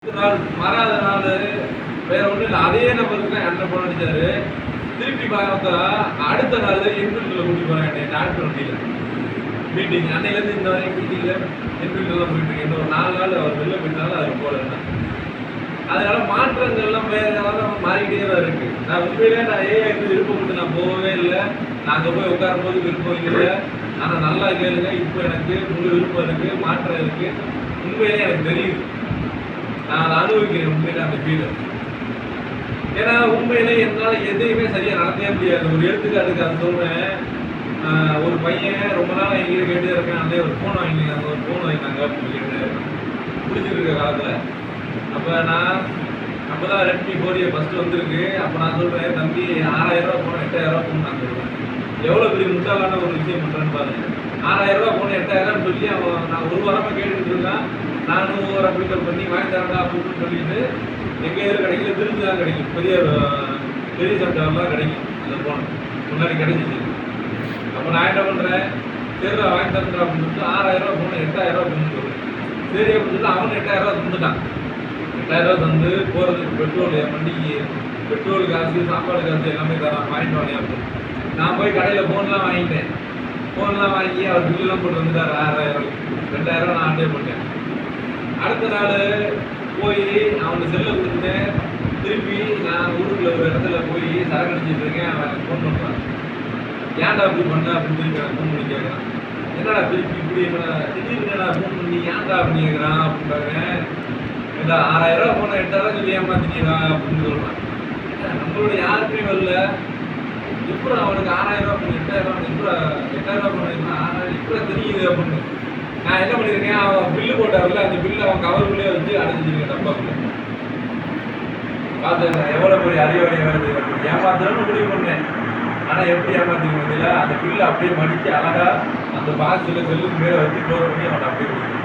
மாறாத நாள் வேற ஒன்றும் இல்லை. அதே நம்பருக்கு தான் என்ன போன் அடிச்சாரு. திருப்பி பார்த்தா அடுத்த நாள் என்ஃபீல்டில் கூட்டிட்டு போறேன் டாக்டர் வண்டியில் மீட்டிங். அன்னையிலேருந்து இந்த வரைக்கும் மீட்டிங்கில் என்ஃபீல்டில் தான் போயிட்டு இருக்கேன். இன்னும் ஒரு 4 நாள் அவர் வெளில போயிட்டாலும் அது போகலன்னா அதனால மாற்றங்கள்லாம் வேற ஏதாவது மாறிக்கிட்டே தான் இருக்கு. நான் உண்மையிலே நான் ஏஐக்கு விருப்பம் கொண்டு நான் போகவே இல்லை. நான் அங்கே போய் உட்காரும் போது விருப்பம் இல்லை. ஆனால் நல்லா கேளுங்க, இப்போ எனக்கு முழு விருப்பம் இருக்கு, மாற்றம் இருக்கு. உண்மையிலே எனக்கு தெரியுது, நான் அதை அனுபவிக்கிறேன் உண்மையில அந்த ஃபீல். ஏன்னா உண்மையிலே என்னால் எதையுமே சரியாக நடத்தவே முடியாது. ஒரு எடுத்துக்காட்டுக்கு அது சொல்றேன். ஒரு பையன் ரொம்ப நாள் எங்கிட்ட கேட்டு இருக்கேன், அந்த ஒரு ஃபோன் வாங்கினாங்க, ஒரு ஃபோன் வாங்கினாங்க அப்படின்னு கேட்டு பிடிச்சிட்டு இருக்க காலத்தில். அப்போ நான் அப்போ தான் ரெட்மி 4A ஃபஸ்ட்டு வந்திருக்கு. அப்போ நான் சொல்கிறேன், தம்பி 6000 ரூபா ஃபோன் 8000 ரூபா ஃபோன் நான் சொல்கிறேன். எவ்வளோ பெரிய முட்டாளான ஒரு விஷயம் பண்ணுறேன்னு பாருங்க. 6000 ரூபா ஃபோன் 8000 சொல்லி அவன் நான் ஒரு வாரமாக கேட்டுக்கிட்டு இருக்கான். நானும் ஒவ்வொரு அப்ளிகேட் பண்ணி வாங்கி தரேன்டா அப்படின்னு சொல்லிட்டு எங்கே எதில் கிடைக்கல, திரும்பி தான் கிடைக்கும். பெரிய சப்டாலாம் கிடைக்கும் அந்த ஃபோன் முன்னாடி கிடைச்சிச்சு. அப்போ நான் என்ன பண்ணுறேன், சரி வாங்கி தரேன் அப்படின்னு சொல்லிட்டு 6000 ரூபா ஃபோன் 8000 ரூபா ஃபோன் சொல்கிறேன். சரி அப்படின்னு சொல்லிட்டு அவன் 8000 ரூபா தந்துட்டான். 8000 ரூபா தந்து போகிறதுக்கு பெட்ரோல், என் வண்டிக்கு பெட்ரோல் காசு, சாப்பாடு காசு எல்லாமே தரான், வாங்கிட்டு வாங்க அப்படின்னு. நான் போய் கடையில் ஃபோன்லாம் வாங்கிட்டேன். ஃபோன்லாம் வாங்கி அவர் பில்லுலாம் போட்டு வந்துட்டார் 6000. 2000 நான் ஆண்டே போட்டேன். அடுத்த நாள் போய் அவனுக்கு செல்லை கொடுத்துட்டேன். திருப்பி நான் ஊருக்குள்ள ஒரு இடத்துல போய் சரக்கு அடிச்சுட்டு இருக்கேன். அவன் ஃபோன் பண்ணுறான், ஏன்டா அப்படி பண்ண அப்படின்னு திருப்பி எனக்கு ஃபோன் பண்ணி கேட்குறான். என்னடா திருப்பி இப்படி திடீர்னு நான் ஃபோன் பண்ணி ஏன்டா அப்படின்னு கேட்குறான் அப்படின்றாங்க. இல்லை 6000 ரூபா ஃபோனை 8000 சொல்லி ஏமாத்தினீங்களா அப்படின்னு சொல்கிறான். நம்மளோட யாருக்குமே வரல. இப்போ அவனுக்கு 6000 ரூபா பண்ணி 8000 ரூபா இப்போ 8000 ரூபா பண்ணிருக்கான். 6000 இப்போ தெரியுது அப்படின்னு நான் என்ன பண்ணியிருக்கேன், அவன் பில்லு போட்டார்ல, அந்த பில்லு அவன் கவருக்குள்ளே வச்சு அடைஞ்சிருக்கேன் டப்பாக்குள்ள. பார்த்து எவ்வளோ பெரிய அறிவாளி வருது, ஏமாத்தணும்னு முடிவு பண்ணேன். ஆனால் எப்படி ஏமாத்திக்கணும் இல்லை, அந்த பில்லு அப்படியே மடித்து அழகா அந்த பாக்ஸில் செல்லுக்கு மேலே வச்சு க்ளோஸ் பண்ணி அவனை அப்படியே கொடுக்கணும்.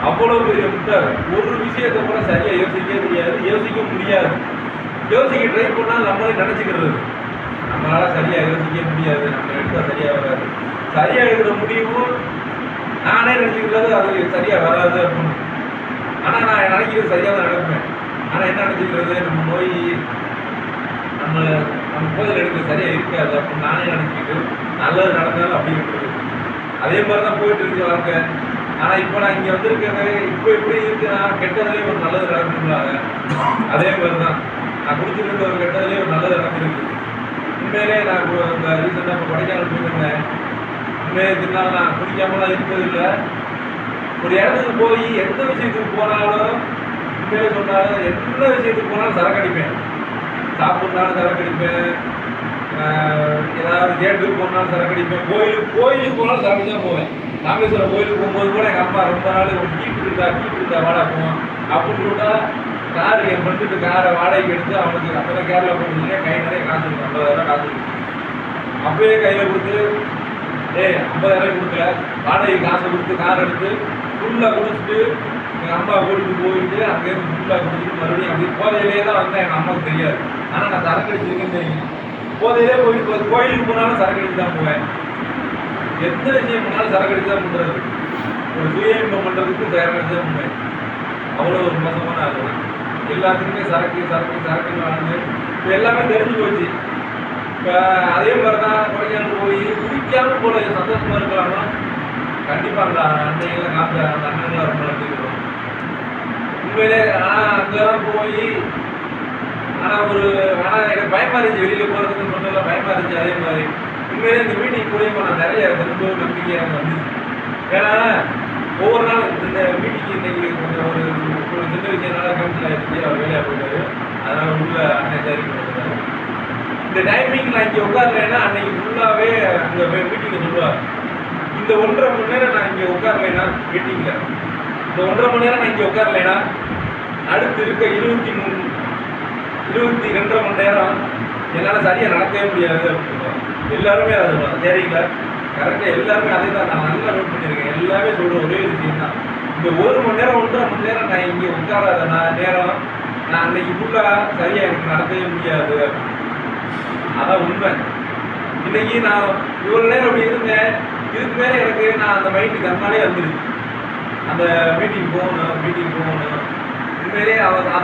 அவ்வளோ பெரிய முட்டாள். ஒரு விஷயத்தை கூட சரியாக யோசிக்கவே தெரியாது, யோசிக்க முடியாது. யோசிக்க ட்ரை பண்ணால் நம்மளே நினச்சிக்கிறது, நம்மளால் சரியாக யோசிக்க முடியாது, நம்ம எடுத்தால் சரியாக வராது. சரியாக எடுக்கிற முடிவும் நானே நினச்சிக்கிறது அது சரியாக வராது அப்படின்னு. ஆனால் நான் நினைக்கிறது சரியாக தான் நடப்பேன். ஆனால் என்ன நினச்சிக்கிறது, நம்ம நோய் நம்ம கோயில் எடுக்கிறது சரியாக இருக்காது அப்படின்னு நானே நினச்சிக்கிட்டு நல்லது நடந்தாலும் அப்படி இருக்குது. அதே மாதிரி தான் போயிட்டு இருக்கு வாழ்க்கை. ஆனால் இப்போ நான் இங்கே வந்திருக்கிறது இப்போ எப்படி இருக்குன்னா, கெட்டதுலேயே ஒரு நல்லது நடந்துருந்தாங்க. அதே மாதிரி தான் நான் குடிச்சிருக்க ஒரு கெட்டதுலேயே ஒரு நல்லது நடந்துருக்கு. உண்மையிலே நான் இந்த ரீசெண்டாக இப்போ கொடைக்கானல் போயிருந்தேன். உண்மையிலே திருநாள் நான் குடிக்காமலாம் இருந்ததில்லை. ஒரு இடத்துக்கு போய் எந்த விஷயத்துக்கு போனாலும் உண்மையிலே சொன்னாலும் எந்த விஷயத்துக்கு போனாலும் சரக்கு அடிப்பேன். சாப்பிட்னாலும் சரக்கு அடிப்பேன், ஏதாவது தேட்டருக்கு போனாலும் சரக்கு அடிப்பேன், கோயிலுக்கு போனாலும் சரக்கு தான் போவேன். ராமேஸ்வரம் கோயிலுக்கு போகும்போது கூட எங்கள் அம்மா ரொம்ப நாள் ஒரு கீட்டு இருந்தா வாடகை போவோம் அப்படின்னு விட்டா கார் என் ஃப்ரெண்டுக்கு காரை வாடகைக்கு எடுத்து அவனுக்கு அப்போ தான் கேரளா போயிருந்தீங்க, கை நிறைய காசு இருக்கு, 50,000 ரூபா காசு இருக்கு. அப்பயே கையில் கொடுத்து 50,000 கொடுக்கல, வாடகை காசை கொடுத்து கார் எடுத்து ஃபுல்லாக குடிச்சிட்டு எங்கள் அம்மா கூட்டிட்டு போயிட்டு அங்கேருந்து ஃபுல்லாக குடிச்சிட்டு மறுபடியும் அப்படி போதையிலே தான் வந்தேன். எங்கள் அம்மாவுக்கு தெரியாது, ஆனால் நான் சரக்கு அடிச்சிருக்கேன்னு தெரியும். போதையிலே போயிட்டு கோயிலுக்கு போனாலும் சரக்கு அடிச்சு தான் போவேன். எந்த விஷயம் பண்ணாலும் சரக்கு அடிச்சு தான் பண்ணுறது. ஒரு சுய இன்பம் பண்ணுறதுக்கு சரக்கு அடிச்சு தான் பண்ணுவேன். அவ்வளோ ஒரு மோசமான ஆகலாம். எல்லாத்துக்குமே சரக்குன்னு வாழ்ந்து இப்போ எல்லாமே தெரிஞ்சு போச்சு. இப்போ அதே மாதிரி தான் கொடைக்கானல் போய் குடிக்காமல் போல சந்தோஷமாக இருக்கலாமா? கண்டிப்பாக அந்த அன்னைகள்லாம் காப்பி அந்த அண்ணன்லாம் ரொம்ப நம்பிக்கிறோம் உண்மையிலே. ஆனால் அங்கெல்லாம் போய் ஆனால் எனக்கு பயமாக இருந்துச்சு, வெளியில் போகிறதுக்கு சொன்னதெல்லாம் பயமாக இருந்துச்சு. அதே மாதிரி உண்மையிலே இந்த மீட்டிங் மூலியமாக நான் நிறைய ரொம்ப நம்பிக்கையாக வந்துச்சு. ஏன்னா ஒவ்வொரு நாள் இந்த மீட்டிங் இன்னைக்கு கொஞ்சம் ஒரு சின்ன விஷயம்னால கேன்சல் ஆகிடுச்சு, அவர் வேலையாக போயிட்டாரு. அதனால் உள்ள அண்ணன் தயாரி பண்ணிட்டாரு. இந்த டைமிங் நான் இங்கே உட்காரலைன்னா அன்னைக்கு ஃபுல்லாகவே அங்கே மீட்டிங்கில் சொல்லுவார், இந்த 1.5 மணி நேரம் நான் இங்கே உட்காரலைன்னா மீட்டிங்கில், இந்த 1.5 மணி நேரம் நான் இங்கே உட்காரலைன்னா அடுத்து இருக்க 22.5 மணி நேரம் என்னால் சரியாக நடக்கவே முடியாது அப்படின்னு சொல்லுவாங்க. எல்லாருமே அதை சொல்லுவாங்க. சரிங்களா, கரெக்டாக எல்லாருமே அதே தான் நான் நல்லா நோட் பண்ணியிருக்கேன். எல்லாமே சொல்கிற ஒரே விஷயம் தான், இந்த 1 மணி நேரம் 1.5 மணி நேரம் நான் இங்கே உட்காராத நேரம் நான் அன்னைக்கு ஃபுல்லாக சரியாக எனக்கு நடக்கவே முடியாது. அதான் உண்மை. இன்னைக்கு நான் இவ்வளோ நேரம் அப்படி இருந்தேன், இதுக்கு மேலே எனக்கு நான் அந்த மைண்டு கண்ணாலே வந்துடுச்சு. அந்த மீட்டிங் போகணும் உண்மையிலேயே அவர் அதை